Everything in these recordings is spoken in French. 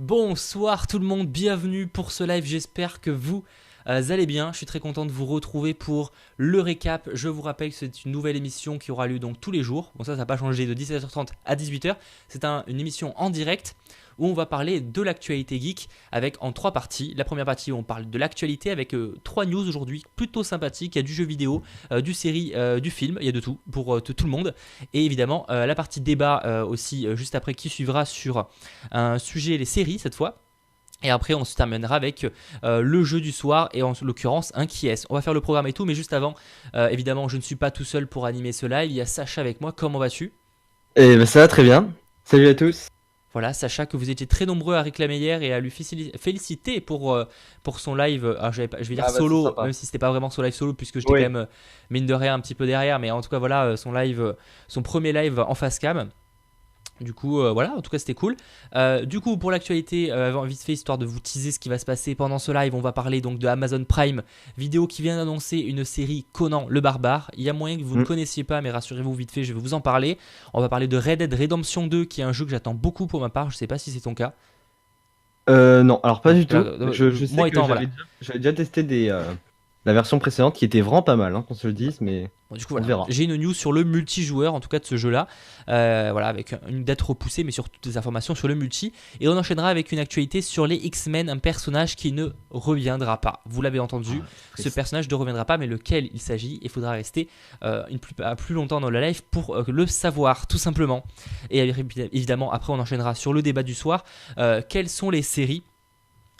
Bonsoir tout le monde, bienvenue pour ce live, j'espère que vous allez bien. Je suis très content de vous retrouver pour le récap. Je vous rappelle que c'est une nouvelle émission qui aura lieu donc tous les jours. Bon, ça n'a pas changé de 17h30 à 18h. C'est une émission en direct où on va parler de l'actualité geek avec en 3 parties. La première partie où on parle de l'actualité avec 3 news aujourd'hui plutôt sympathiques. Il y a du jeu vidéo, du série, du film, il y a de tout pour tout le monde. Et évidemment la partie débat aussi juste après qui suivra sur un sujet, les séries cette fois. Et après on se terminera avec le jeu du soir et en l'occurrence un qui est. On va faire le programme et tout, mais juste avant, évidemment je ne suis pas tout seul pour animer ce live. Il y a Sacha avec moi, comment vas-tu ? Eh ben ça va très bien, salut à tous. Voilà, Sacha, que vous étiez très nombreux à réclamer hier et à lui féliciter pour son live. Alors, je vais dire solo, même si c'était pas vraiment son live solo, puisque j'étais quand même, mine de rien, un petit peu derrière. Mais en tout cas, voilà, son premier live en face cam. Du coup, voilà, en tout cas c'était cool. Du coup, pour l'actualité, vite fait, histoire de vous teaser ce qui va se passer pendant ce live, on va parler donc de Amazon Prime Vidéo qui vient d'annoncer une série Conan le Barbare. Il y a moyen que vous ne connaissiez pas, mais rassurez-vous, vite fait, je vais vous en parler. On va parler de Red Dead Redemption 2, qui est un jeu que j'attends beaucoup pour ma part. Je sais pas si c'est ton cas. Non, alors pas du tout. Je sais moi que étant, j'avais déjà testé la version précédente qui était vraiment pas mal, hein, qu'on se le dise, mais bon, du coup, on voilà. verra. J'ai une news sur le multijoueur, en tout cas de ce jeu-là, voilà, avec une date repoussée, mais surtout des informations sur le multi. Et on enchaînera avec une actualité sur les X-Men, un personnage qui ne reviendra pas. Vous l'avez entendu, ce personnage ne reviendra pas, mais lequel il s'agit, il faudra rester plus longtemps dans le live pour le savoir, tout simplement. Et évidemment, après, on enchaînera sur le débat du soir. Quelles sont les séries,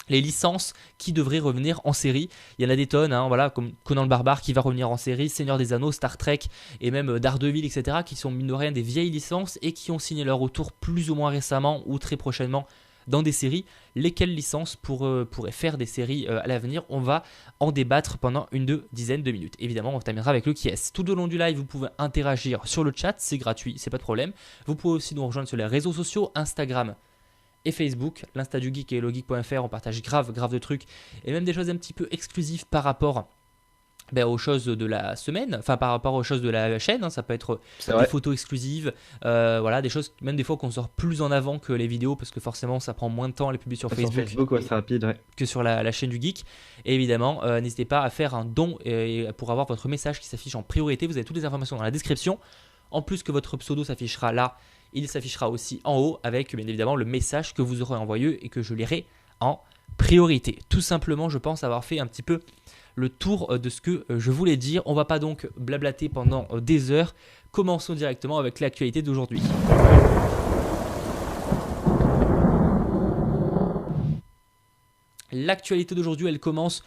les licences qui devraient revenir en série? Il y en a des tonnes, hein, voilà, comme Conan le Barbare qui va revenir en série, Seigneur des Anneaux, Star Trek et même Daredevil, etc. qui sont mine de rien des vieilles licences et qui ont signé leur retour plus ou moins récemment ou très prochainement dans des séries. Lesquelles licences pourraient faire des séries à l'avenir? On va en débattre pendant une dizaine de minutes. Évidemment, on terminera avec le qui est. Tout au long du live, vous pouvez interagir sur le chat, c'est gratuit, c'est pas de problème. Vous pouvez aussi nous rejoindre sur les réseaux sociaux, Instagram et Facebook, l'Insta du Geek et hellogeek.fr, on partage grave de trucs et même des choses un petit peu exclusives par rapport aux choses de la semaine, enfin par rapport aux choses de la chaîne, hein. Ça peut être des photos exclusives, voilà, des choses même des fois qu'on sort plus en avant que les vidéos parce que forcément ça prend moins de temps à les publier sur Facebook, c'est rapide, que sur la chaîne du Geek. Et évidemment, n'hésitez pas à faire un don pour avoir votre message qui s'affiche en priorité. Vous avez toutes les informations dans la description. En plus que votre pseudo s'affichera là, il s'affichera aussi en haut avec bien évidemment le message que vous aurez envoyé et que je lirai en priorité. Tout simplement, je pense avoir fait un petit peu le tour de ce que je voulais dire. On va pas donc blablater pendant des heures. Commençons directement avec l'actualité d'aujourd'hui. L'actualité d'aujourd'hui, elle commence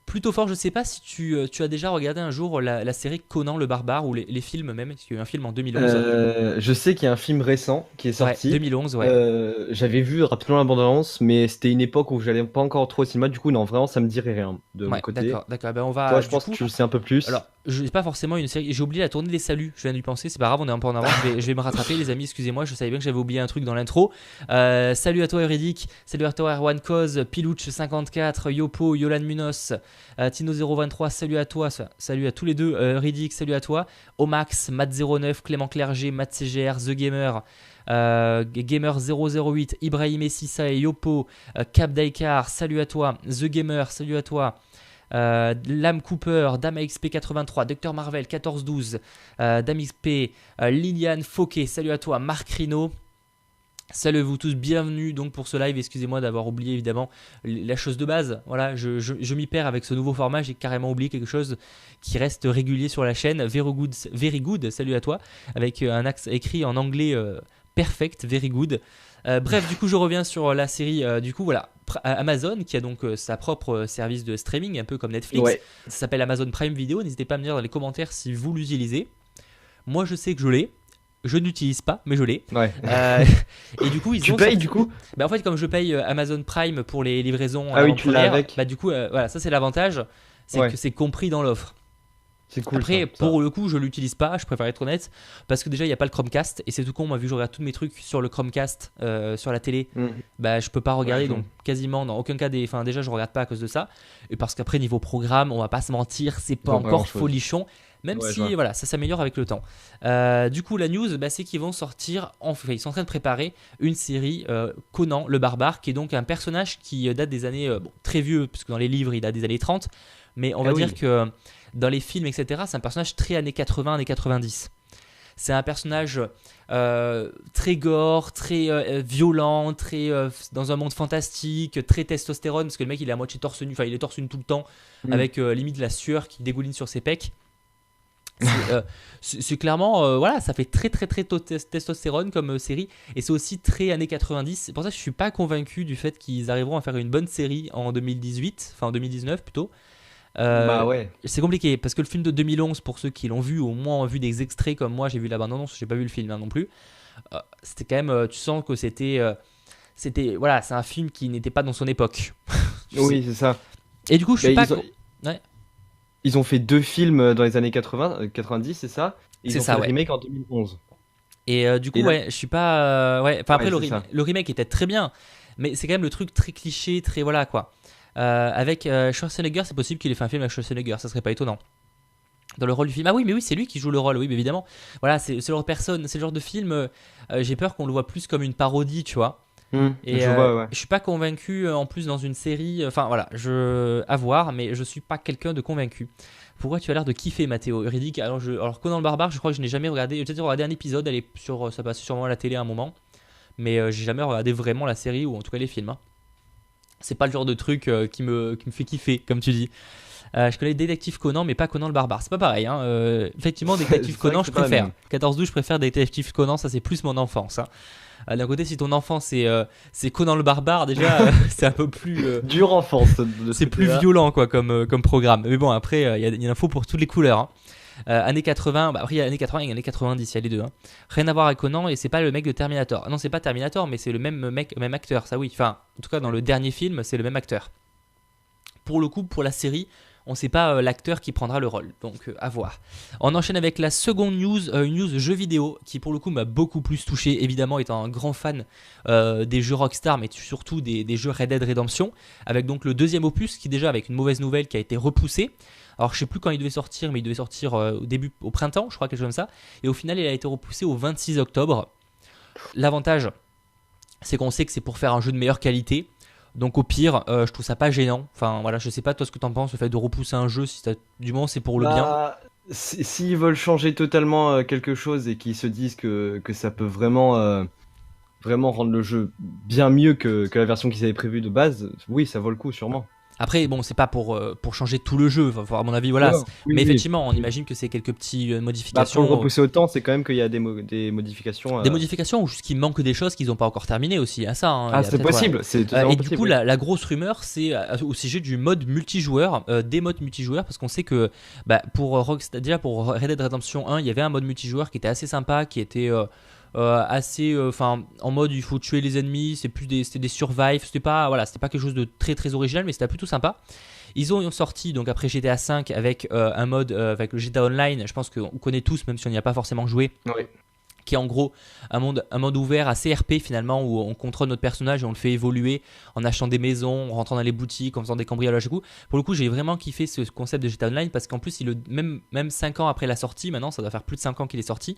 plutôt fort. Je sais pas si tu as déjà regardé un jour la série Conan le Barbare ou les films même, parce qu'il y a eu un film en 2011. Je sais qu'il y a un film récent qui est sorti. Ouais, 2011, ouais. J'avais vu rapidement la bande-annonce, mais c'était une époque où j'allais pas encore trop au cinéma, du coup non, vraiment ça me dirait rien de mon côté. D'accord. Ben on va. Toi, je pense que tu le sais un peu plus. Alors, je n'ai pas forcément une série. J'ai oublié la tournée des saluts. Je viens d'y penser. C'est pas grave, on est un peu en avance. Je vais me rattraper, les amis. Excusez-moi, je savais bien que j'avais oublié un truc dans l'intro. Salut à toi, Eurydic. Salut à toi, Erwan Koz, Pilouch54, Yopo, Yolan Munos, Tino023. Salut à toi. Salut à tous les deux. Eurydic, salut à toi. Omax, Matt09, Clément Clerget, Matt CGR, The Gamer. Gamer008, Ibrahim Essissa et Yopo, Cap Daikar, salut à toi. The Gamer, salut à toi. Lam Cooper, Dama XP83, Dr Marvel 1412, Dame XP, Liliane Fauquet, salut à toi. Marc Rino, salut à vous tous, bienvenue donc pour ce live. Excusez-moi d'avoir oublié évidemment la chose de base. Voilà, je m'y perds avec ce nouveau format. J'ai carrément oublié quelque chose qui reste régulier sur la chaîne. Very good, salut à toi, avec un axe écrit en anglais perfect, very good. Bref, du coup, je reviens sur la série. Du coup, voilà, Amazon qui a donc sa propre service de streaming, un peu comme Netflix. Ouais. Ça s'appelle Amazon Prime Video. N'hésitez pas à me dire dans les commentaires si vous l'utilisez. Moi, je sais que je l'ai. Je n'utilise pas, mais je l'ai. Ouais. Et du coup, tu payes du coup? En fait, comme je paye Amazon Prime pour les livraisons oui, tu l'as avec. du coup, voilà, ça c'est l'avantage, c'est que c'est compris dans l'offre. C'est cool. Après, ça. pour le coup, je l'utilise pas, je préfère être honnête, parce que déjà il n'y a pas le Chromecast, et c'est tout con, moi vu que je regarde tous mes trucs sur le Chromecast, sur la télé, je peux pas regarder, donc quasiment dans aucun cas déjà je regarde pas à cause de ça, et parce qu'après niveau programme, on va pas se mentir, c'est pas encore folichon, Même Ouais, je si vois. voilà, ça s'améliore avec le temps. Du coup, la news, c'est qu'ils vont sortir, enfin, ils sont en train de préparer une série Conan le barbare, qui est donc un personnage qui date des années très vieux, parce que dans les livres il date des années 30, mais on va Ah dire oui. que dans les films, etc., c'est un personnage très années 80, années 90. C'est un personnage très gore, très violent, très dans un monde fantastique, très testostérone, parce que le mec il est à moitié torse nu, enfin il est torse nu tout le temps, Mm. avec limite la sueur qui dégouline sur ses pecs. C'est clairement, voilà, ça fait très très très testostérone comme série, et c'est aussi très années 90. C'est pour ça que je suis pas convaincu du fait qu'ils arriveront à faire une bonne série en 2018, enfin en 2019 plutôt. Bah Euh, ouais. c'est compliqué parce que le film de 2011, pour ceux qui l'ont vu, au moins ont vu des extraits comme moi, j'ai vu la bande-annonce, j'ai pas vu le film non plus. C'était quand même, tu sens que c'était, voilà, c'est un film qui n'était pas dans son époque. Tu sais. Oui, c'est ça. Et du coup, je suis Mais pas. Ouais, ils ont fait 2 films dans les années 80, 90, c'est ça? Et c'est ils ont fait ça, le ouais. remake en 2011. Et du coup, Et là, ouais, je suis pas. Ouais, enfin, après, ouais, c'est ça. le remake était très bien, mais c'est quand même le truc très cliché, très. Voilà quoi. Avec Schwarzenegger, c'est possible qu'il ait fait un film avec Schwarzenegger, ça serait pas étonnant. Dans le rôle du film. Ah oui, mais oui, c'est lui qui joue le rôle, oui, mais évidemment. Voilà, c'est le genre de personne, c'est le genre de film, j'ai peur qu'on le voit plus comme une parodie, tu vois. Et Je vois, ouais. je suis pas convaincu en plus dans une série. Enfin voilà, à voir, mais je suis pas quelqu'un de convaincu. Pourquoi tu as l'air de kiffer, Mathéo Riddick? Alors Conan le Barbare, je crois que je n'ai jamais regardé. J'ai peut-être regardé un épisode, ça passait sûrement à la télé à un moment, mais j'ai jamais regardé vraiment la série ou en tout cas les films, hein. C'est pas le genre de truc qui me fait kiffer, comme tu dis. Je connais Détective Conan, mais pas Conan le Barbare. C'est pas pareil, hein. Effectivement, Détective C'est vrai Conan, que je c'est pas la préfère. même. 14-12, je préfère Détective Conan, ça c'est plus mon enfance, hein. D'un côté, si ton enfant c'est Conan le Barbare, déjà, c'est un peu plus. Dure enfance de ce C'est plus côté-là. violent quoi comme programme. Mais bon, après, il y a info pour toutes les couleurs, hein. Années 80, après il y a années 80 et années 90, il y a les deux, hein. Rien à voir avec Conan, et c'est pas le mec de Terminator. Non, c'est pas Terminator, mais c'est le même mec, même acteur, ça oui. Enfin, en tout cas, dans le dernier film, c'est le même acteur. Pour le coup, pour la série, on ne sait pas l'acteur qui prendra le rôle, donc à voir. On enchaîne avec la seconde news, une news jeu vidéo qui pour le coup m'a beaucoup plus touché, évidemment étant un grand fan des jeux Rockstar, mais surtout des jeux Red Dead Redemption, avec donc le deuxième opus qui déjà avec une mauvaise nouvelle qui a été repoussé. Alors je sais plus quand il devait sortir, mais il devait sortir au printemps, je crois, quelque chose comme ça, et au final il a été repoussé au 26 octobre. L'avantage, c'est qu'on sait que c'est pour faire un jeu de meilleure qualité. Donc au pire, je trouve ça pas gênant. Enfin voilà, je sais pas toi ce que t'en penses, le fait de repousser un jeu, si du moment c'est pour le bien. Bah, s'ils veulent changer totalement quelque chose et qu'ils se disent que ça peut vraiment rendre le jeu bien mieux que la version qu'ils avaient prévue de base, oui, ça vaut le coup, sûrement. Après bon, c'est pas pour changer tout le jeu, enfin, à mon avis Non, voilà. non. Oui, Mais oui. effectivement, on imagine que c'est quelques petites Bah, pour le modifications. repousser autant, c'est quand même qu'il y a des modifications. Des modifications ou juste qu'il manque des choses qu'ils n'ont pas encore terminées aussi, à ça, hein. Il Ah, y a c'est peut-être, voilà. possible, c'est totalement Et du possible. coup, Oui. la grosse rumeur, c'est au sujet du mode multijoueur, des modes multijoueurs, parce qu'on sait que pour Rockstar, déjà pour Red Dead Redemption 1, il y avait un mode multijoueur qui était assez sympa, qui était assez, enfin, en mode il faut tuer les ennemis, c'était des survives, c'était pas quelque chose de très très original, mais c'était plutôt sympa. Ils ont sorti donc après GTA 5 avec un mode avec le GTA Online, je pense qu'on connaît tous, même si on n'y a pas forcément joué, Oui. qui est en gros un mode ouvert assez RP finalement, où on contrôle notre personnage et on le fait évoluer en achetant des maisons, en rentrant dans les boutiques, en faisant des cambriolages et tout. Pour le coup, j'ai vraiment kiffé ce concept de GTA Online parce qu'en plus, même 5 ans après la sortie, maintenant ça doit faire plus de 5 ans qu'il est sorti,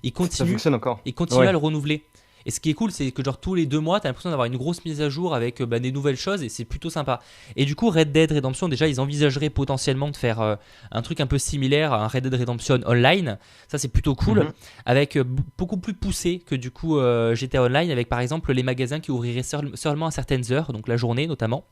il Ça continue, fonctionne encore. il continue Ouais. à le renouveler. Et ce qui est cool, c'est que genre tous les 2 mois, t'as l'impression d'avoir une grosse mise à jour avec des nouvelles choses et c'est plutôt sympa. Et du coup, Red Dead Redemption, déjà, ils envisageraient potentiellement de faire un truc un peu similaire à un Red Dead Redemption Online. Ça, c'est plutôt cool, Mhm. avec beaucoup plus poussé que du coup GTA Online, avec par exemple les magasins qui ouvriraient seulement à certaines heures, donc la journée notamment.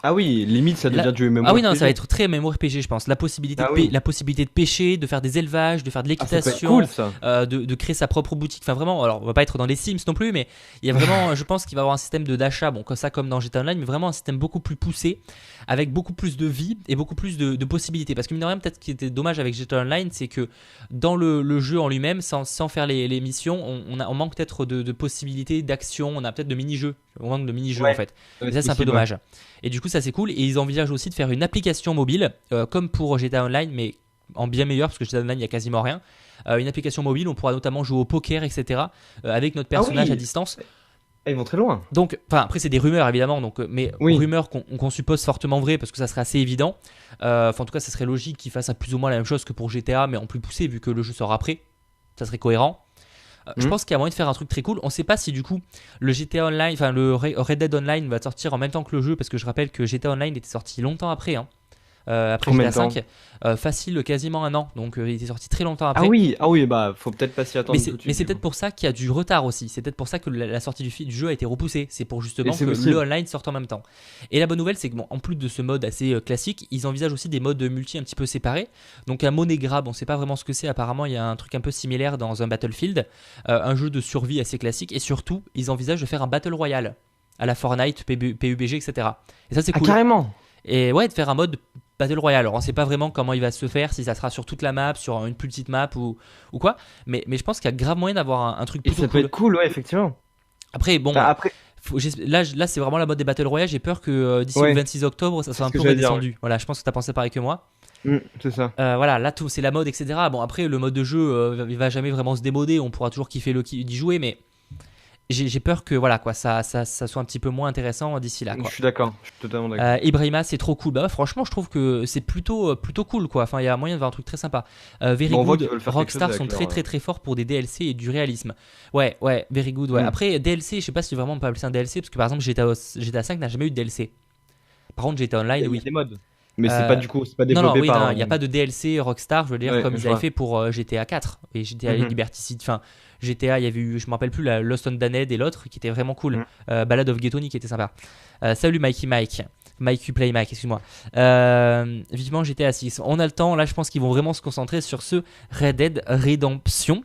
Ah oui, limite, ça devient du MMORPG. Ah oui, non, ça va être très MMORPG, je pense. La possibilité, Ah oui. la possibilité de pêcher, de faire des élevages, de faire de Ah, ça peut être l'équitation, cool, ça. de créer sa propre boutique. Enfin, vraiment, alors on va pas être dans les Sims non plus, mais il y a vraiment, je pense qu'il va y avoir un système d'achat, bon, comme ça, comme dans GTA Online, mais vraiment un système beaucoup plus poussé, avec beaucoup plus de vie et beaucoup plus de possibilités. Parce que, mine de rien, peut-être ce qui était dommage avec GTA Online, c'est que dans le jeu en lui-même, sans faire les missions, on manque peut-être de possibilités d'action, on a peut-être de mini-jeux. On manque de mini-jeux Ouais. en fait. Ouais, Et ça, c'est un peu possible, dommage. Et du coup, ça, c'est cool. Et ils envisagent aussi de faire une application mobile, comme pour GTA Online, mais en bien meilleur, parce que GTA Online, il n'y a quasiment rien. Une application mobile, on pourra notamment jouer au poker, etc., avec notre Ah personnage oui. à distance. Ah, ils vont très loin. Donc, enfin, après, c'est des rumeurs évidemment, donc, mais Oui. rumeurs qu'on suppose fortement vraies parce que ça serait assez évident. Enfin, en tout cas, ça serait logique qu'ils fassent à plus ou moins la même chose que pour GTA, mais en plus poussé vu que le jeu sort après. Ça serait cohérent. Je Mhm. pense qu'il y a moyen de faire un truc très cool. On sait pas si du coup le GTA Online, enfin le Red Dead Online va sortir en même temps que le jeu parce que je rappelle que GTA Online était sorti longtemps après, hein. Après Combien GTA de temps? 5, facile quasiment un an, donc il était sorti très longtemps Ah après. oui, ah oui, bah faut peut-être pas s'y Mais attendre c'est, tout de mais suite c'est du peut-être coup. pour ça qu'il y a du retard aussi. C'est peut-être pour ça que la sortie du jeu a été repoussée. C'est pour Et justement c'est que le possible. online sorte en même temps. Et la bonne nouvelle, c'est que bon, en plus de ce mode assez classique, ils envisagent aussi des modes multi un petit peu séparés. Donc un Money Grab, on sait pas vraiment ce que c'est. Apparemment, il y a un truc un peu similaire dans un Battlefield, un jeu de survie assez classique. Et surtout, ils envisagent de faire un Battle Royale à la Fortnite, PUBG, etc. Et ça, c'est Ah cool. carrément. Et ouais, de faire un mode Battle Royale. Alors, on sait pas vraiment comment il va se faire, si ça sera sur toute la map, sur une plus petite map ou quoi. Mais je pense qu'il y a grave moyen d'avoir un truc Et plutôt ça peut cool. être cool, ouais, effectivement. Après, bon, Enfin, après, là c'est vraiment la mode des Battle Royale. J'ai peur que d'ici le ouais, 26 octobre, ça c'est soit ce un que peu j'allais dire. Ouais. redescendu. Voilà, je pense que tu as pensé pareil que moi. C'est ça. Voilà, là tout c'est la mode, etc. Bon, après, le mode de jeu, il va jamais vraiment se démoder. On pourra toujours kiffer d'y jouer, mais j'ai peur que voilà quoi, ça soit un petit peu moins intéressant d'ici là Je quoi. suis d'accord. Je suis totalement d'accord. Ibrahima, c'est trop cool. Bah, ouais, franchement, je trouve que c'est plutôt cool, quoi. Enfin, il y a moyen de faire un truc très sympa. Very Bon, on voit qu'ils Good, veulent faire quelque chose Rockstar sont avec très, leur. très, très forts pour des DLC et du réalisme. Ouais, Very Good, ouais. Hmm. Après, DLC, je sais pas si vraiment on peut appeler ça un DLC, parce que par exemple, GTA 5 n'a jamais eu de DLC. Par contre, GTA Online, Il y a oui. des modes. Mais c'est pas Euh, du coup, c'est pas non, non, développé oui, par. non, il n'y a pas de DLC Rockstar, je veux dire, Ouais, comme je ils avaient vois. fait pour GTA 4 et GTA Mhm. Liberty City. Enfin, GTA, il y avait eu, je me rappelle plus, la Lost on Damned et l'autre qui était vraiment cool. Mhm. Ballad of Ghetto qui était sympa. Salut Mikey Mike. Mike You Play Mike, excuse-moi. Vivement GTA 6. On a le temps, là je pense qu'ils vont vraiment se concentrer sur ce Red Dead Redemption.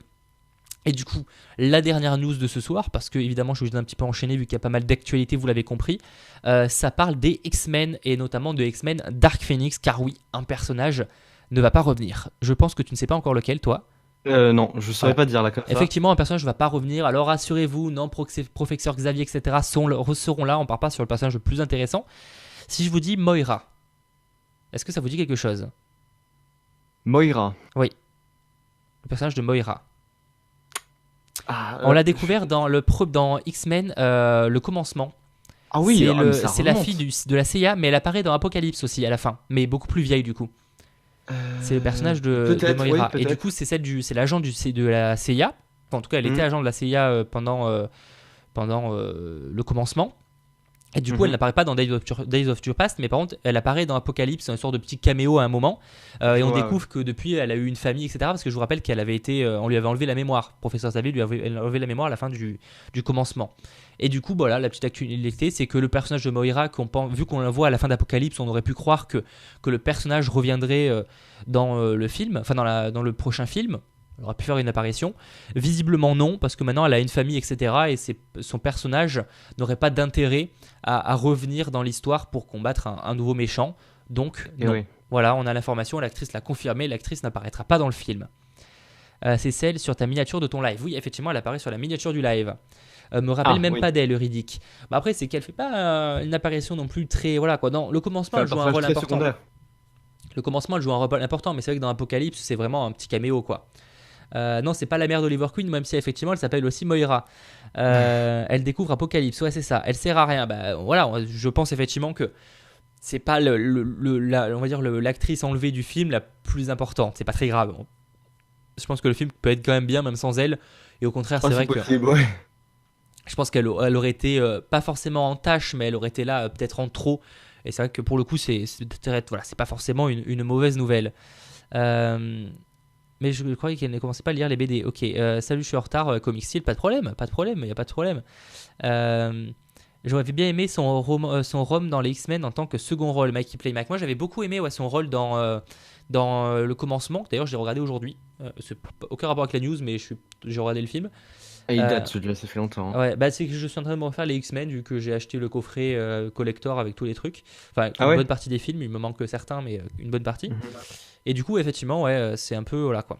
Et du coup, la dernière news de ce soir, parce que évidemment je vais un petit peu enchaîner vu qu'il y a pas mal d'actualités, vous l'avez compris, ça parle des X-Men et notamment de X-Men Dark Phoenix, car oui, un personnage ne va pas revenir. Je pense que tu ne sais pas encore lequel, toi. Non, je saurais Voilà. pas dire là comme ça. Effectivement, un personnage ne va pas revenir, alors rassurez-vous, non, Professeur Xavier, etc. seront là, on part pas sur le personnage le plus intéressant. Si je vous dis Moira, est-ce que ça vous dit quelque chose? Moira. Oui, le personnage de Moira. Ah, On l'a découvert dans X-Men, le commencement. ah oui, mais ça C'est la remonte. fille de la CIA, mais elle apparaît dans Apocalypse aussi à la fin, mais beaucoup plus vieille du coup. C'est le personnage de Peut-être, oui, Moira. Et du peut-être. coup, c'est l'agent de la CIA. Enfin, en tout cas, elle était Mhm. agent de la CIA pendant le commencement. Et du coup, elle Mhm. n'apparaît pas dans Days of Future Past, mais par contre, elle apparaît dans Apocalypse, une sorte de petit caméo à un moment. Et Je on vois, découvre que depuis, elle a eu une famille, etc. Parce que je vous rappelle qu'elle avait été, on lui avait enlevé la mémoire. Professeur Xavier lui avait enlevé la mémoire à la fin du commencement. Et du coup, voilà, la petite actualité, c'est que le personnage de Moira, vu qu'on la voit à la fin d'Apocalypse, on aurait pu croire que le personnage reviendrait dans le film, enfin dans le prochain film. Elle aurait pu faire une apparition. Visiblement non, parce que maintenant elle a une famille, etc. Et son personnage n'aurait pas d'intérêt à revenir dans l'histoire pour combattre un nouveau méchant. Donc Et non. oui. Voilà, on a l'information, l'actrice l'a confirmé, l'actrice n'apparaîtra pas dans le film. C'est celle sur ta miniature de ton live. Oui, effectivement, elle apparaît sur la miniature du live. Me rappelle Ah même oui. pas d'elle, Riddick. Bah après, c'est qu'elle fait pas une apparition non plus très. Voilà quoi. Dans le commencement, C'est un elle joue un personnage rôle très important. secondaire. Le commencement, elle joue un rôle important, mais c'est vrai que dans Apocalypse, c'est vraiment un petit caméo quoi. Non, c'est pas la mère d'Oliver Queen, même si effectivement elle s'appelle aussi Moira. Elle découvre Apocalypse, ouais, c'est ça. Elle sert à rien. Bah voilà, je pense effectivement que c'est pas on va dire l'actrice enlevée du film la plus importante. C'est pas très grave. Je pense que le film peut être quand même bien, même sans elle. Et au contraire, Ah, c'est c'est vrai que possible, ouais. je pense qu'elle aurait été pas forcément en tâche, mais elle aurait été là peut-être en trop. Et c'est vrai que pour le coup, voilà, c'est pas forcément une mauvaise nouvelle. Mais je croyais qu'elle ne commençait pas à lire les BD. Ok, salut, je suis en retard. Comic Style, pas de problème, il n'y a pas de problème. J'aurais bien aimé son Rom dans les X-Men en tant que second rôle, Mikey Play Mike. Moi, j'avais beaucoup aimé son rôle dans le commencement. D'ailleurs, je l'ai regardé aujourd'hui. C'est aucun rapport avec la news, mais j'ai regardé le film. Et il date celui-là, ça fait longtemps. Hein. Ouais, bah c'est que je suis en train de me refaire les X-Men vu que j'ai acheté le coffret collector avec tous les trucs. Enfin, Ah une ouais. bonne partie des films, il me manque certains, mais une bonne partie. Mhm. Et du coup, effectivement, ouais, c'est un peu voilà quoi.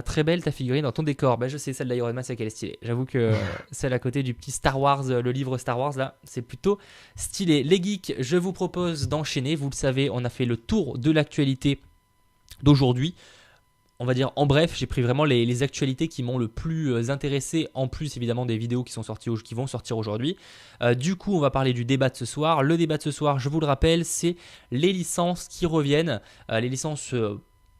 Très belle ta figurine dans ton décor. Bah, je sais, celle d'Iron Man, c'est qu'elle est stylée. J'avoue que celle à côté du petit Star Wars, le livre Star Wars là, c'est plutôt stylé. Les geeks, je vous propose d'enchaîner. Vous le savez, on a fait le tour de l'actualité d'aujourd'hui. on va dire en bref, j'ai pris vraiment les actualités qui m'ont le plus intéressé, en plus évidemment des vidéos qui vont sortir aujourd'hui. Du coup, on va parler du débat de ce soir. Le débat de ce soir, je vous le rappelle, c'est les licences qui reviennent, les licences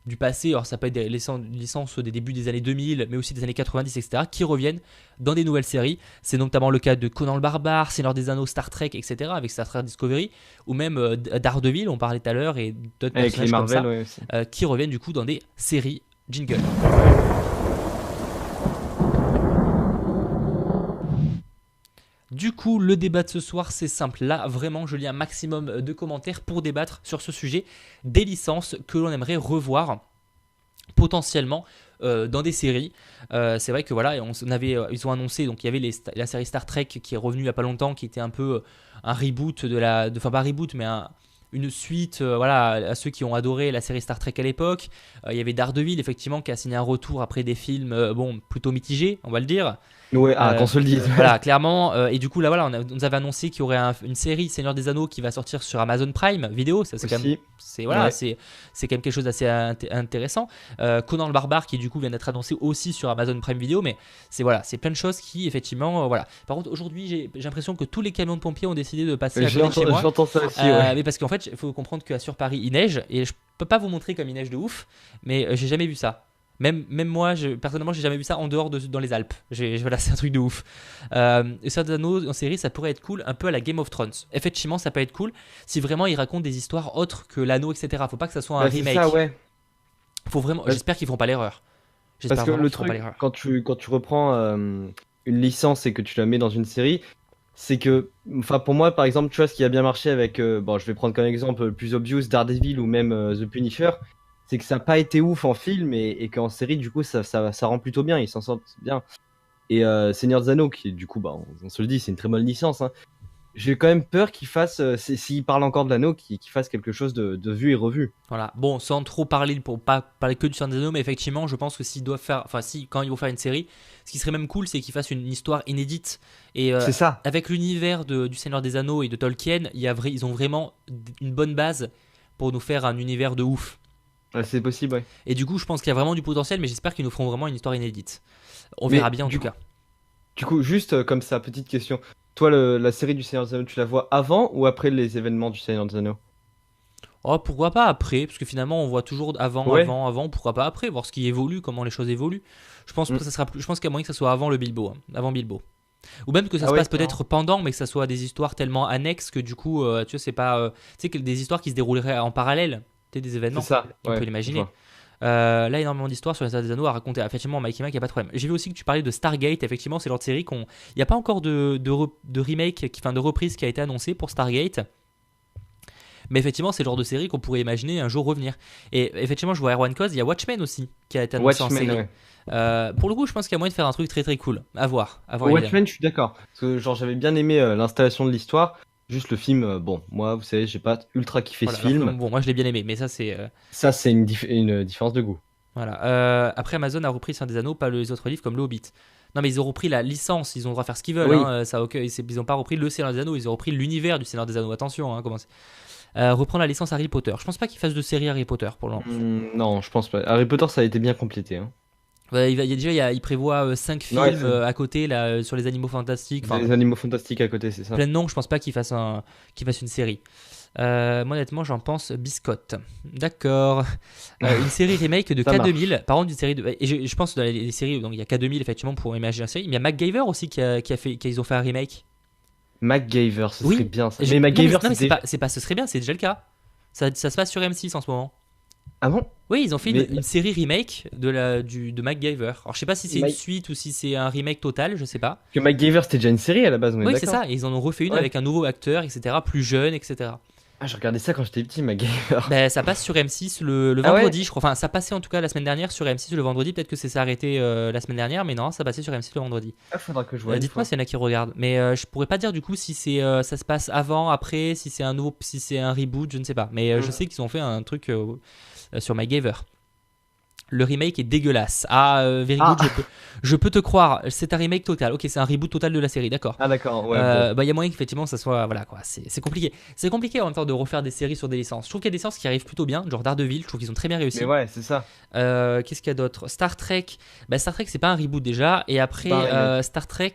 du passé, alors ça peut être des licences des débuts des années 2000, mais aussi des années 90, etc., qui reviennent dans des nouvelles séries. C'est notamment le cas de Conan le Barbare, Seigneur des Anneaux, Star Trek, etc., avec Star Trek Discovery, ou même Daredevil, on parlait tout à l'heure, et d'autres Avec les personnages Marvel, comme ça, ouais, aussi. qui reviennent du coup dans des séries jingle. Du coup, le débat de ce soir, c'est simple. Là, vraiment, je lis un maximum de commentaires pour débattre sur ce sujet des licences que l'on aimerait revoir potentiellement dans des séries. C'est vrai que voilà, ils ont annoncé, donc il y avait la série Star Trek qui est revenue il n'y a pas longtemps, qui était un peu un reboot enfin pas reboot, mais une suite voilà, à ceux qui ont adoré la série Star Trek à l'époque. Il y avait Daredevil, effectivement, qui a signé un retour après des films plutôt mitigés, on va le dire. Ouais, qu'on se le dise. Voilà, clairement. Et du coup, là, voilà, on nous avait annoncé qu'il y aurait une série Seigneur des Anneaux qui va sortir sur Amazon Prime Vidéo. Ça, c'est quand même, c'est quand même quelque chose d'assez intéressant. Conan le Barbare, qui du coup vient d'être annoncé aussi sur Amazon Prime Vidéo. Mais c'est plein de choses qui, effectivement, voilà. Par contre, aujourd'hui, j'ai l'impression que tous les camions de pompiers ont décidé de passer à côté de chez moi. J'entends ça aussi, ouais. Mais parce qu'en fait, il faut comprendre sur Paris, il neige. Et je peux pas vous montrer comme il neige de ouf. Mais j'ai jamais vu ça. Même moi, personnellement, j'ai jamais vu ça en dehors dans les Alpes. Voilà, c'est un truc de ouf. Seigneur des Anneaux en série, ça pourrait être cool, un peu à la Game of Thrones. Effectivement, ça peut être cool si vraiment ils racontent des histoires autres que l'anneau, etc. Faut pas que ça soit un remake. Ça, ouais. Faut vraiment. J'espère qu'ils feront pas l'erreur. Parce que le truc, quand tu reprends une licence et que tu la mets dans une série, c'est que, enfin, pour moi, par exemple, tu vois, ce qui a bien marché avec, je vais prendre comme exemple le plus obvious, Daredevil ou même The Punisher. C'est que ça n'a pas été ouf en film et qu'en série, du coup, ça rend plutôt bien, ils s'en sortent bien. Et Seigneur des Anneaux, qui du coup, on se le dit, c'est une très bonne licence. Hein. J'ai quand même peur qu'ils fassent, s'ils parlent encore de l'anneau, qu'ils fassent quelque chose de vu et revu. Voilà, bon, sans trop parler, pour pas parler que du Seigneur des Anneaux, mais effectivement, je pense que quand ils vont faire une série, ce qui serait même cool, c'est qu'ils fassent une histoire inédite. Et c'est ça. Avec l'univers du Seigneur des Anneaux et de Tolkien, ils ont vraiment une bonne base pour nous faire un univers de ouf. C'est possible, ouais. Et du coup, je pense qu'il y a vraiment du potentiel, mais j'espère qu'ils nous feront vraiment une histoire inédite. On verra bien en tout cas. Du coup, juste comme ça, petite question. Toi, la série du Seigneur des Anneaux, tu la vois avant ou après les événements du Seigneur des Anneaux? Oh, pourquoi pas après? Parce que finalement, on voit toujours avant, pourquoi pas après? Voir ce qui évolue, comment les choses évoluent. Je pense que ça sera je pense qu'il y a moyen que ça soit avant le Bilbo, avant Bilbo. Ou même que ça se passe peut-être pendant, mais que ça soit des histoires tellement annexes que du coup, tu vois, c'est pas. Tu sais, des histoires qui se dérouleraient en parallèle. Des événements, c'est ça, on peut l'imaginer. Là, énormément d'histoires sur les Seigneur des Anneaux à raconter. Effectivement, Mikey Mac, il n'y a pas de problème. J'ai vu aussi que tu parlais de Stargate. Effectivement, c'est leur série il n'y a pas encore de remake, de reprise qui a été annoncée pour Stargate. Mais effectivement, c'est le genre de série qu'on pourrait imaginer un jour revenir. Et effectivement, je vois Erwan Cause, il y a Watchmen aussi qui a été annoncé en série. Ouais. Pour le coup, je pense qu'il y a moyen de faire un truc très très cool. À voir. Watchmen, je suis d'accord. Parce que j'avais bien aimé l'installation de l'histoire. Juste le film, moi, vous savez, j'ai pas ultra kiffé ce film. Bon, moi je l'ai bien aimé, mais ça c'est. Ça, c'est une différence de goût. Voilà. Après, Amazon a repris Seigneur des Anneaux, pas les autres livres comme le Hobbit. Non, mais ils ont repris la licence, ils ont le droit de faire ce qu'ils veulent. Oui. Hein, ils ont pas repris le Seigneur des Anneaux, ils ont repris l'univers du Seigneur des Anneaux. Attention, comment c'est. Reprendre la licence Harry Potter. Je pense pas qu'ils fassent de série Harry Potter pour le moment. Non, je pense pas. Harry Potter, ça a été bien complété. Hein. Il prévoit 5 films à côté là, sur les animaux fantastiques. Les animaux fantastiques à côté, c'est ça. Plein de noms, je pense pas qu'il fasse une série. Moi, honnêtement, j'en pense biscotte. D'accord. Une série remake de K2000. Par contre, une série de. Et je pense dans les séries, donc il y a K2000 effectivement pour imaginer la série. Mais il y a MacGyver aussi qu'ils ont fait un remake. MacGyver, ce serait bien ça. Mais MacGyver, c'est pas ce serait bien, c'est déjà le cas. Ça se passe sur M6 en ce moment. Ah bon? Oui, ils ont fait une série remake de MacGyver. Alors je sais pas si c'est une suite ou si c'est un remake total, je sais pas. Que MacGyver c'était déjà une série à la base, on est d'accord. Oui, c'est ça. Et ils en ont refait une avec un nouveau acteur, etc., plus jeune, etc. Ah, je regardais ça quand j'étais petit, MacGyver. Ben, ça passe sur M6 le vendredi, je crois. Enfin, ça passait en tout cas la semaine dernière sur M6 le vendredi. Peut-être que c'est arrêté la semaine dernière, mais non, ça passait sur M6 le vendredi. Ah, faudra que je vois. Dites-moi s'il y en a qui regardent. Mais je pourrais pas dire du coup si ça se passe avant, après, si c'est un reboot, je ne sais pas. Mais je sais qu'ils ont fait un truc sur MacGyver. le remake est dégueulasse. Very good, je peux te croire. C'est un remake total. Ok, c'est un reboot total de la série, d'accord. Ah d'accord, ouais. Bah, y a moyen qu'effectivement ça soit. Voilà quoi, c'est compliqué. C'est compliqué en même temps de refaire des séries sur des licences. Je trouve qu'il y a des licences qui arrivent plutôt bien, genre Daredevil, je trouve qu'ils ont très bien réussi. Mais ouais, c'est ça. Qu'est-ce qu'il y a d'autre? Star Trek. Bah, Star Trek, c'est pas un reboot déjà. Et après, Star Trek,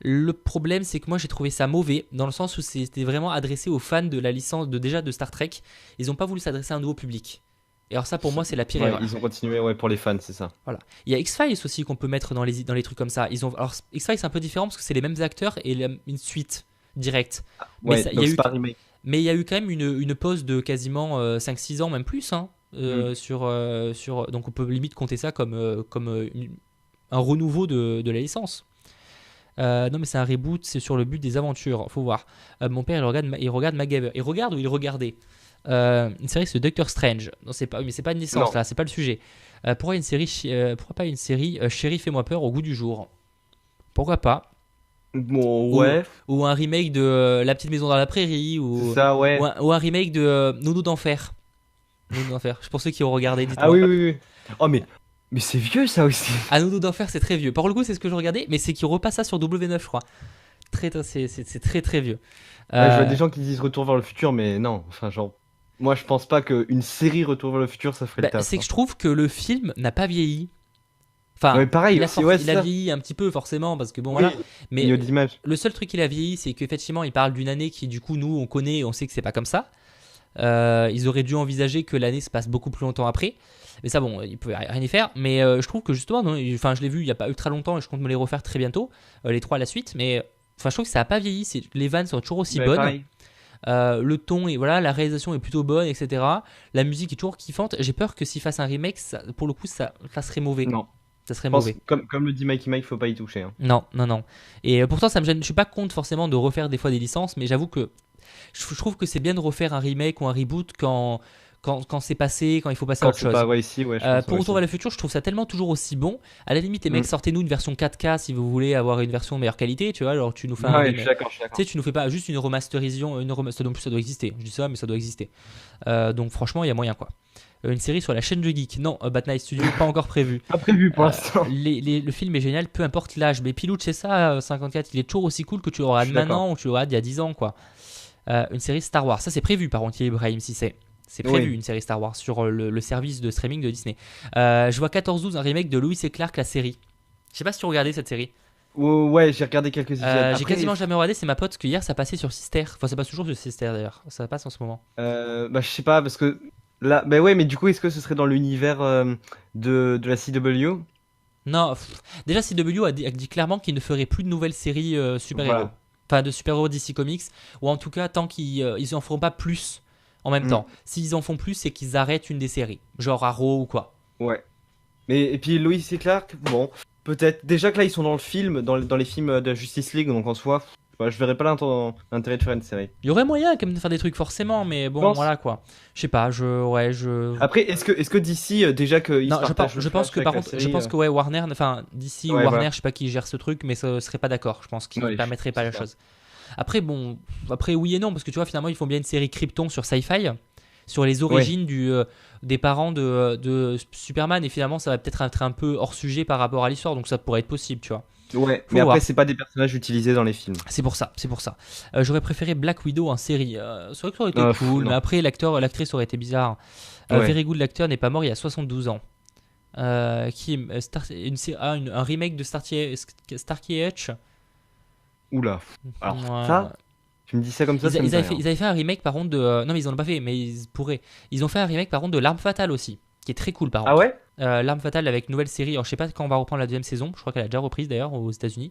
le problème c'est que moi j'ai trouvé ça mauvais, dans le sens où c'était vraiment adressé aux fans de la licence de Star Trek. Ils ont pas voulu s'adresser à un nouveau public. Et alors ça pour moi c'est la pire erreur. Ils ont continué pour les fans, c'est ça. Voilà. Il y a X-Files aussi qu'on peut mettre dans les trucs comme ça. Alors X-Files c'est un peu différent parce que c'est les mêmes acteurs et une suite directe. Ouais, donc c'est pas remake. Mais il y a eu quand même une pause de quasiment 5-6 ans, même plus, hein, sur donc on peut limite compter ça comme un renouveau de la licence. Non mais c'est un reboot, c'est sur le but des aventures, faut voir. Mon père il regarde MacGyver. Il regarde ou il regardait une série c'est Doctor Strange. Non c'est pas, mais c'est pas une licence là, c'est pas le sujet. Pourquoi pas une série Chérie fais-moi peur au goût du jour? Pourquoi pas? Bon ouais. Ou un remake de La petite maison dans la prairie ou ça ouais. Ou un remake de Nounou d'enfer. Nounou d'enfer. Pour ceux qui ont regardé, dites-moi. Ah oui. Oh mais c'est vieux ça aussi. Ah Nounou d'enfer c'est très vieux. Par le coup c'est ce que je regardais, mais c'est qu'ils repassent ça sur W9 je crois. C'est très très vieux. Ouais, je vois des gens qui disent Retour vers le futur, mais non, enfin genre moi je pense pas qu'une série Retour vers le futur ça ferait le taf. C'est que je trouve que le film n'a pas vieilli. Enfin, ouais, pareil, il a vieilli un petit peu forcément parce que bon voilà. Mais le seul truc qu'il a vieilli, c'est qu'effectivement il parle d'une année qui du coup nous on connaît, et on sait que c'est pas comme ça. Ils auraient dû envisager que l'année se passe beaucoup plus longtemps après. Mais ça bon, ils pouvaient rien y faire. Mais je trouve que justement, enfin je l'ai vu il y a pas ultra longtemps et je compte me les refaire très bientôt, les 3 à la suite. Mais enfin je trouve que ça a pas vieilli. Les vannes sont toujours aussi bonnes. Le ton et voilà, la réalisation est plutôt bonne, etc. La musique est toujours kiffante. J'ai peur que s'ils fassent un remake, pour le coup ça serait mauvais. Non. Ça serait mauvais. Comme le dit Mikey Mike, faut pas y toucher. Hein. Non. Et pourtant, ça me gêne. Je suis pas contre forcément de refaire des fois des licences, mais j'avoue que je trouve que c'est bien de refaire un remake ou un reboot quand c'est passé, quand il faut passer à autre chose. Pour Retour vers le futur, je trouve ça tellement toujours aussi bon. À la limite, les mecs, sortez-nous une version 4K si vous voulez avoir une version de meilleure qualité, tu vois. Alors tu nous fais un remake. Je suis d'accord. Tu sais, tu nous fais pas juste une remasterisation, non plus ça doit exister. Je dis ça, mais ça doit exister. Donc franchement, il y a moyen quoi. Une série sur la chaîne du geek. Non, Bat Night Studio, pas encore prévu. Pas prévu pour l'instant. Le film est génial, peu importe l'âge. Mais Pilouche, c'est ça, 54, il est toujours aussi cool que tu le regardes maintenant ou tu le regardes il y a 10 ans, quoi. Une série Star Wars, ça c'est prévu par contre, Ibrahim, si c'est prévu une série Star Wars sur le service de streaming de Disney. Je vois 14-12, un remake de Lewis et Clark, la série. Je sais pas si tu regardais cette série. Ouais, j'ai regardé quelques épisodes. J'ai quasiment jamais regardé, c'est ma pote que hier ça passait sur Sister. Enfin, ça passe toujours sur Sister d'ailleurs, ça passe en ce moment. Bah, je sais pas, parce que là, bah ouais, mais du coup, est-ce que ce serait dans l'univers de la CW? Non, déjà CW a dit clairement qu'il ne ferait plus de nouvelles séries super-héros. Voilà. Enfin, de super-héros DC Comics, ou en tout cas, tant qu'ils en feront pas plus en même temps. S'ils en font plus, c'est qu'ils arrêtent une des séries, genre Arrow ou quoi. Ouais. Et puis Lois et Clark, bon, peut-être. Déjà que là, ils sont dans le film, dans les films de Justice League, donc en soi, je verrais pas l'intérêt de faire une série. Il y aurait moyen quand même de faire des trucs forcément, mais bon, voilà quoi. Je sais pas, Après, est-ce que DC, déjà que non, je pense que par contre, je pense que ouais, Warner, enfin DC ou Warner, je sais pas qui gère ce truc, mais ça serait pas d'accord. Je pense qu'ils ne permettraient pas la chose. Après oui et non, parce que tu vois finalement ils font bien une série Krypton sur Sci-Fi, sur les origines des parents de Superman, et finalement ça va peut-être être un peu hors sujet par rapport à l'histoire, donc ça pourrait être possible, tu vois. Ouais, mais après c'est pas des personnages utilisés dans les films. C'est pour ça. J'aurais préféré Black Widow en série. C'est vrai que ça aurait été cool, mais après l'actrice aurait été bizarre. Very Good, l'acteur n'est pas mort il y a 72 ans. Un remake de Starkey Hutch. Oula. Alors ça, tu me dis ça comme ça. Ils avaient fait un remake par contre de. Non mais ils en ont pas fait, mais ils pourraient. Ils ont fait un remake par contre de L'Arme Fatale aussi, qui est très cool par contre. Ah ouais. L'Arme Fatale avec nouvelle série. Alors je sais pas quand on va reprendre la deuxième saison. Je crois qu'elle a déjà reprise d'ailleurs aux États-Unis.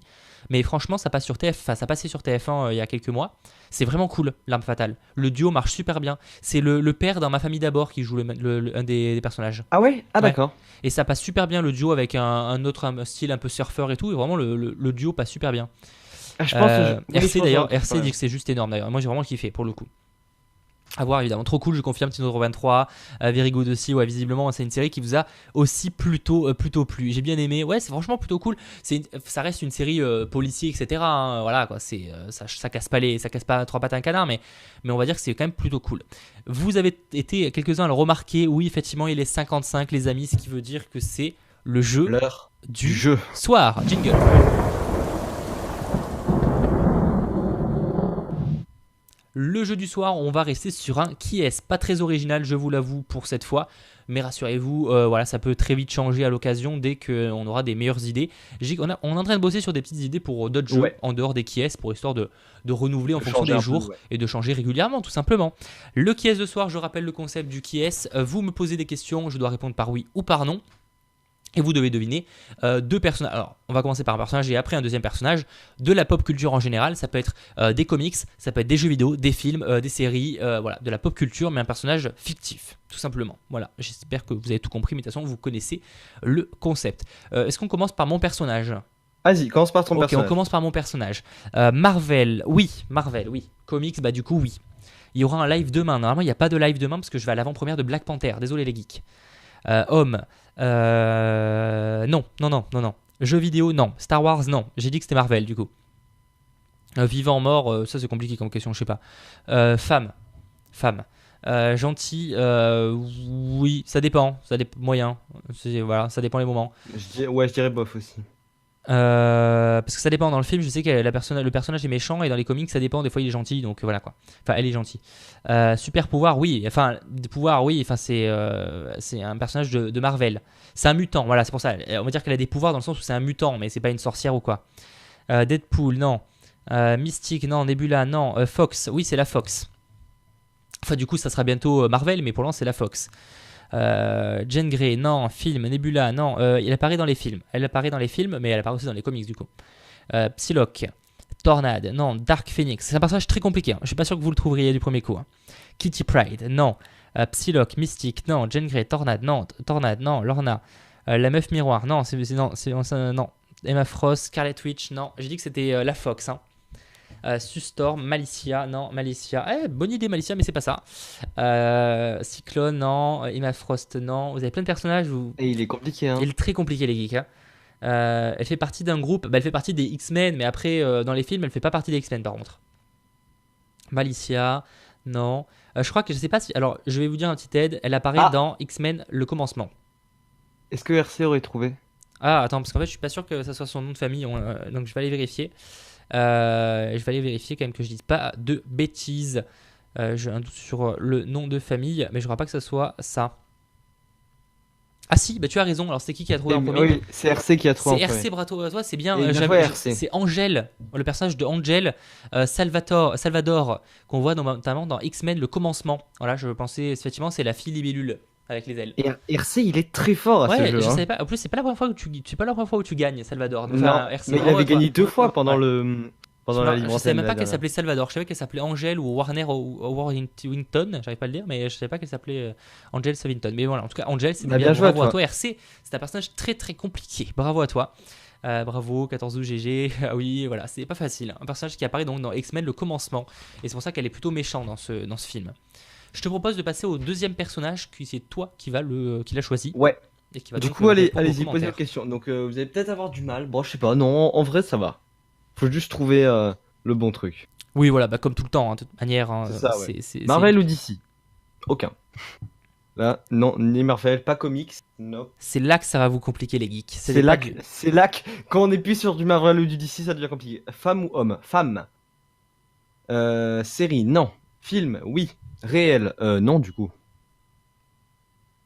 Mais franchement, ça passe sur ça passait sur TF1 il y a quelques mois. C'est vraiment cool, L'Arme Fatale. Le duo marche super bien. C'est le père dans Ma Famille d'abord qui joue un des personnages. Ah ouais. Ah d'accord. Et ça passe super bien le duo avec un autre style un peu surfeur et tout. Et vraiment le duo passe super bien. Ah, je pense RC d'ailleurs, RC dit que c'est juste énorme d'ailleurs. Moi j'ai vraiment kiffé pour le coup. À voir évidemment, trop cool, je confirme. Tino 23, Very Good aussi. Ouais, visiblement, c'est une série qui vous a aussi plutôt plu. J'ai bien aimé. Ouais, c'est franchement plutôt cool. Ça reste une série policier, etc. Hein, voilà quoi. Ça casse pas trois pattes à un canard, mais on va dire que c'est quand même plutôt cool. Vous avez été quelques-uns à le remarquer. Oui, effectivement, il est 55, les amis, ce qui veut dire que c'est l'heure du jeu soir. Jingle. Le jeu du soir, on va rester sur un qui est pas très original, je vous l'avoue pour cette fois, mais rassurez-vous, voilà, ça peut très vite changer à l'occasion dès qu'on aura des meilleures idées. On est en train de bosser sur des petites idées pour d'autres jeux en dehors des qui est, pour histoire de renouveler en fonction des jours et de changer régulièrement, tout simplement. Le qui est de soir, je rappelle le concept du qui est. Vous me posez des questions, je dois répondre par oui ou par non. Et vous devez deviner deux personnages. Alors, on va commencer par un personnage et après un deuxième personnage de la pop culture en général. Ça peut être des comics, ça peut être des jeux vidéo, des films, des séries, voilà, de la pop culture, mais un personnage fictif, tout simplement. Voilà, j'espère que vous avez tout compris, mais de toute façon, vous connaissez le concept. Est-ce qu'on commence par mon personnage ? Vas-y, commence par ton personnage. Ok, on commence par mon personnage. Marvel, oui. Comics, bah du coup, oui. Il y aura un live demain. Normalement, il n'y a pas de live demain parce que je vais à l'avant-première de Black Panther. Désolé les geeks. Homme. Non. Jeux vidéo, non. Star Wars, non. J'ai dit que c'était Marvel, du coup. Vivant, mort, ça c'est compliqué comme question, je sais pas. Femme. Gentil, oui, ça dépend. Moyen. Voilà, ça dépend les moments. Je dirais bof aussi. Parce que ça dépend. Dans le film, je sais que le personnage est méchant et dans les comics, ça dépend. Des fois, il est gentil, donc voilà quoi. Enfin, elle est gentille. Super pouvoir, oui. Enfin, des pouvoirs, oui. Enfin, c'est un personnage de Marvel. C'est un mutant, voilà, c'est pour ça. On va dire qu'elle a des pouvoirs dans le sens où c'est un mutant, mais c'est pas une sorcière ou quoi. Deadpool, non. Mystique, non. Nebula, non. Fox, oui, c'est la Fox. Enfin, du coup, ça sera bientôt Marvel, mais pour l'instant, c'est la Fox. Jean Grey, non. Film, Nebula, non. Elle apparaît dans les films. Elle apparaît dans les films, mais elle apparaît aussi dans les comics, du coup. Psylocke, Tornade, non. Dark Phoenix, c'est un personnage très compliqué. Hein. Je suis pas sûr que vous le trouveriez du premier coup. Hein. Kitty Pryde, non. Psylocke, Mystique, non. Jean Grey, Tornade, non. Lorna, la meuf miroir, non. Non. Emma Frost, Scarlet Witch, non. J'ai dit que c'était la Fox, hein. Sustorm, Malicia, non. Malicia, bonne idée Malicia, mais c'est pas ça. Cyclone, non. Emma Frost, non. Vous avez plein de personnages. Et il est compliqué, hein. Il est très compliqué, les geeks. Hein. Elle fait partie d'un groupe. Elle fait partie des X-Men, mais après, dans les films, elle fait pas partie des X-Men, par contre. Malicia, non. Je crois que je sais pas si. Alors, je vais vous dire un petit aide. Elle apparaît dans X-Men Le Commencement. Est-ce que RC aurait trouvé ? Ah, attends, parce qu'en fait, je suis pas sûr que ça soit son nom de famille, donc je vais aller vérifier. Je vais aller vérifier quand même que je dise pas de bêtises. J'ai un doute sur le nom de famille, mais je crois pas que ça soit ça. Ah si, bah tu as raison. Alors c'est qui a trouvé en premier ? Oui, c'est RC qui a trouvé en premier. C'est RC, bravo à toi, c'est bien. RC. C'est Angel, le personnage de Angel, Salvador, qu'on voit notamment dans X-Men Le Commencement. Voilà, je pensais effectivement c'est la fille libellule avec les ailes. Et RC, il est très fort à ce jeu. Je savais pas. En plus, c'est pas la première fois où tu gagnes, Salvador. Donc, non, RC, mais il avait gagné 2 fois pendant la libre antenne. Je savais même pas qu'elle s'appelait Salvador. Je savais qu'elle s'appelait Angel ou Warner Wington. J'arrive pas à le dire, mais je savais pas qu'elle s'appelait Angel Savington. Mais voilà, en tout cas, Angel, c'est bien. Bravo à toi. RC, c'est un personnage très très compliqué. Bravo à toi. Bravo, 14 août GG. Ah oui, voilà, c'est pas facile. Un personnage qui apparaît donc dans X-Men Le Commencement. Et c'est pour ça qu'elle est plutôt méchante dans ce film. Je te propose de passer au deuxième personnage, qui c'est toi qui l'a choisi. Ouais. Et qui va du coup, allez-y, posez la question. Donc, vous allez peut-être avoir du mal. Bon, je sais pas. Non, en vrai, ça va. Faut juste trouver le bon truc. Oui, voilà, bah, comme tout le temps, hein, de toute manière. Hein, c'est ça, ouais. Marvel ou DC ? Aucun. Là, non, ni Marvel, pas comics. Non. C'est là que ça va vous compliquer, les geeks. C'est là que, quand on est plus sur du Marvel ou du DC, ça devient compliqué. Femme ou homme ? Femme. Série, non. Film, oui. Réel, non du coup.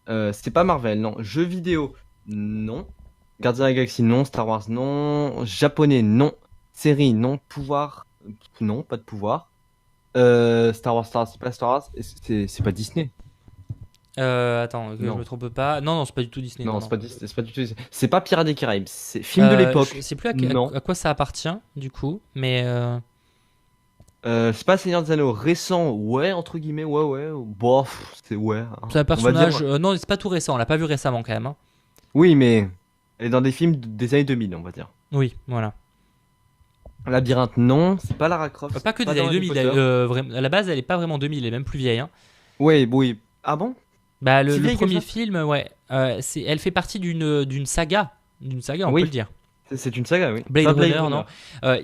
C'est pas Marvel, non. Jeux vidéo, non. Gardien de la Galaxie, non. Star Wars, non. Japonais, non. Série, non. Pouvoir, non, pas de pouvoir. Star Wars, c'est pas Star Wars. C'est pas Disney. Attends, que je me trompe pas. Non, c'est pas du tout Disney. Non, c'est pas Disney. C'est pas du tout Disney. C'est pas Pirates des Caraïbes. C'est film de l'époque. Je sais plus à quoi ça appartient du coup, mais. C'est pas Seigneur des Anneaux récent, ouais, entre guillemets, ouais. Bof, c'est ouais. Hein. C'est un personnage. Non, c'est pas tout récent, on l'a pas vu récemment quand même. Hein. Oui, mais elle est dans des films des années 2000, on va dire. Oui, voilà. Labyrinthe, non, c'est pas Lara Croft. Pas que des dans années Harry 2000. Potter. À la base, elle est pas vraiment 2000, elle est même plus vieille. Hein. Oui, oui. Ah bon? Bah, Si le vieille que premier ça film, ouais, elle fait partie d'une saga. D'une saga, on peut Oui, le dire. c'est une saga, oui. Blade Pas Runner, non.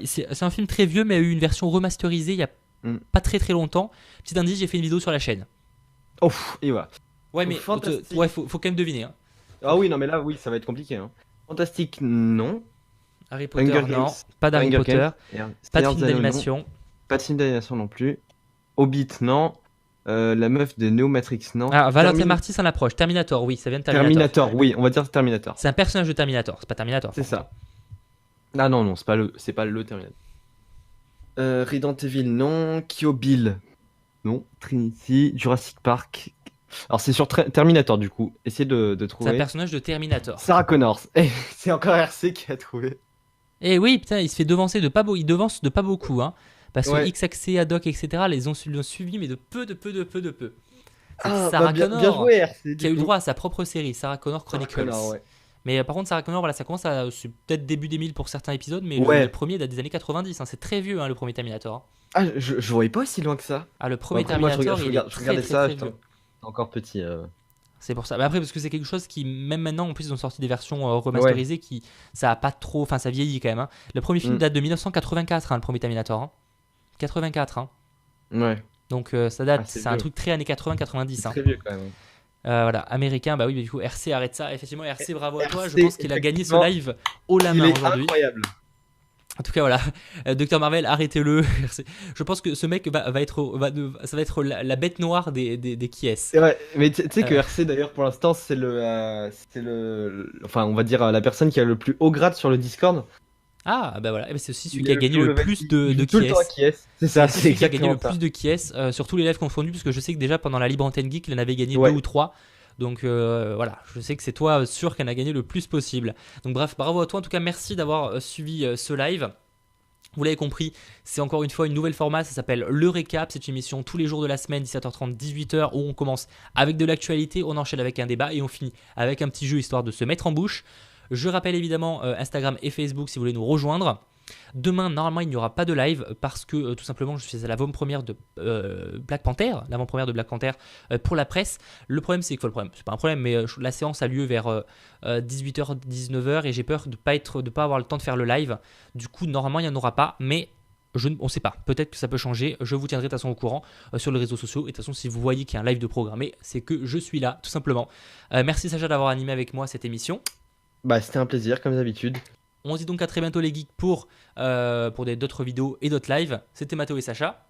C'est un film très vieux, mais a eu une version remasterisée il y a Hmm. pas très très longtemps. Petit indice, j'ai fait une vidéo sur la chaîne. Oh, et voilà. Ouais, mais Fantastique. faut quand même deviner. Hein. Ah oui, non, mais là, oui, ça va être compliqué. Hein. Fantastique, non. Harry Potter, Hunger non. Games. Pas d'Harry Hunger Potter. Games. Pas de Seigneur film des Anneaux, non. d'animation. Pas de film d'animation non plus. Hobbit, non. La meuf de Neo Matrix, non. Ah, Valentin Marty s'en approche. Terminator, oui, ça vient de Terminator. Terminator, oui, on va dire Terminator. C'est un personnage de Terminator, c'est pas Terminator. C'est ça. Ah non, non, c'est pas le Terminator. Resident Evil, non. Kill Bill, non. Trinity, Jurassic Park. Alors c'est sur Terminator du coup. Essayez de C'est trouver. un personnage de Terminator. Sarah Connors. Eh, c'est encore RC qui a trouvé. Et oui, putain, il se fait devancer de pas beaucoup. Il devance de pas beaucoup, hein. Parce Ouais. que XAC, Haddock, etc., l'ont suivi, mais de peu. C'est Ah, Sarah bah, bien Connor joué RC. qui a eu le droit à sa propre série, Sarah Connor Sarah Chronicles. Connor, ouais. Mais par contre, Sarah Connor, voilà, ça commence à. C'est peut-être début 2000 pour certains épisodes, mais Ouais. le premier date des années 90. Hein. C'est très vieux, hein, le premier Terminator. Hein. Ah, je voyais pas si loin que ça. Ah, le premier Après, moi, Terminator, je il regarde- est je très, regardais très, ça, très j'étais vieux. encore petit. C'est pour ça. Mais après, parce que c'est quelque chose qui, même maintenant, en plus, ils ont sorti des versions remasterisées qui, ça a pas trop, enfin, ça vieillit quand même. Hein. Le premier film Mm. date de 1984, hein, le premier Terminator. Hein. 84, hein. Ouais. Donc ça date, Ah, c'est c'est un vieux. truc très années 80-90. C'est Hein. très vieux quand même. Voilà, américain, bah oui, mais du coup, RC arrête ça. Effectivement, RC, bravo à toi. Je RC, pense qu'il a gagné ce effectivement, live haut la Il main est aujourd'hui. incroyable. En tout cas, voilà. Dr Marvel, arrêtez-le. Je pense que ce mec ça va être la bête noire des qui est. C'est vrai, mais tu sais que Euh. RC d'ailleurs pour l'instant enfin on va dire la personne qui a le plus haut grade sur le Discord. Ah, bah voilà. Eh ben, c'est aussi celui Il qui a est gagné le level- plus de il joue qui tout le temps à est. qui est. C'est ça, C'est c'est celui qui a gagné le exactement ça. plus de qui est, sur tous les lives confondus, parce que je sais que déjà pendant la Libre Antenne Geek, il en avait gagné Ouais. 2 ou 3. Donc voilà, je sais que c'est toi sûr qu'elle en a gagné le plus possible. Donc bref, bravo à toi. En tout cas, merci d'avoir suivi ce live. Vous l'avez compris, c'est encore une fois une nouvelle format, ça s'appelle Le Récap, c'est une émission tous les jours de la semaine, 17h30, 18h, où on commence avec de l'actualité, on enchaîne avec un débat et on finit avec un petit jeu histoire de se mettre en bouche. Je rappelle évidemment Instagram et Facebook si vous voulez nous rejoindre. Demain, normalement, il n'y aura pas de live parce que tout simplement, je fais l'avant-première de Black Panther, pour la presse. Le problème, c'est que, c'est pas un problème, mais la séance a lieu vers 18h, 19h et j'ai peur de pas avoir le temps de faire le live. Du coup, normalement, il n'y en aura pas, mais on ne sait pas. Peut-être que ça peut changer. Je vous tiendrai de toute façon au courant sur les réseaux sociaux. Et de toute façon, si vous voyez qu'il y a un live de programmé, c'est que je suis là, tout simplement. Merci Sacha d'avoir animé avec moi cette émission. Bah c'était un plaisir comme d'habitude. On se dit donc à très bientôt les geeks pour d'autres vidéos et d'autres lives. C'était Mathéo et Sacha.